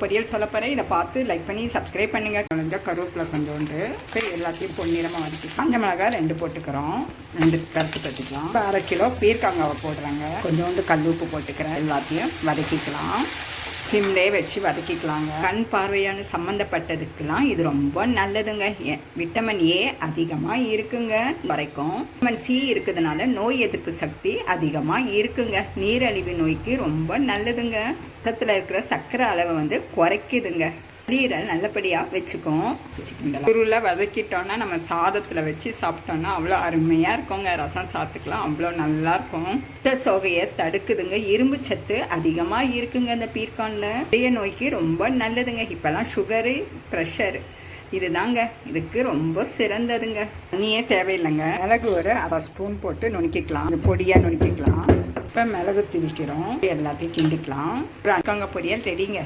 பொரியல் சொல்ல போகிறேன். இதை பார்த்து லைக் பண்ணி சப்ஸ்கிரைப் பண்ணுங்கள். கொஞ்சம் கருவேப்பிலை கொஞ்சோண்டு எல்லாத்தையும் பொன்னிறமாக வதக்கி காஞ்ச மிளகாய் 2 போட்டுக்கிறோம். 2 கருத்து கட்டிக்கலாம். 1/2 கிலோ பீர்க்கங்காவை போடுறாங்க. கொஞ்சோண்டு கல் உப்பு போட்டுக்கிறேன். எல்லாத்தையும் வதக்கிக்கலாம். சிம்லே வச்சு வதக்கிக்கலாங்க. கண் பார்வையான சம்மந்தப்பட்டதுக்கெல்லாம் இது ரொம்ப நல்லதுங்க. விட்டமின் ஏ அதிகமாக இருக்குங்க. வரைக்கும் விட்டமின் சி இருக்கிறதுனால நோய் எதிர்ப்பு சக்தி அதிகமாக இருக்குங்க. நீரிழிவு நோய்க்கு ரொம்ப நல்லதுங்க. ரத்தத்தில் இருக்கிற சர்க்கரை அளவை குறைக்குதுங்க. நீரல் நல்லபடியாக வச்சுக்கோம். உருளை வதக்கிட்டோன்னா நம்ம சாதத்தில் வச்சு சாப்பிட்டோன்னா அவ்வளோ அருமையாக இருக்குங்க. ரசம் சாப்பிட்டுக்கலாம், அவ்வளோ நல்லாயிருக்கும். ரத்த சோகையை தடுக்குதுங்க. இரும்பு சத்து அதிகமாக இருக்குங்க இந்த பீர்க்கானில். இதய நோய்க்கு ரொம்ப நல்லதுங்க. இப்போல்லாம் சுகரு, ப்ரெஷரு இதுதாங்க இதுக்கு ரொம்ப சிறந்ததுங்க. தண்ணியே தேவையில்லைங்க. மிளகு ஒரு 1/2 ஸ்பூன் போட்டு நுணுக்கிக்கலாம். இது பொடியாக நுணுக்கிக்கலாம். இப்போ மிளகு திணிக்கிறோம். எல்லாத்தையும் கிண்டிக்கலாம். அக்கங்க பொரியல் ரெடிங்க.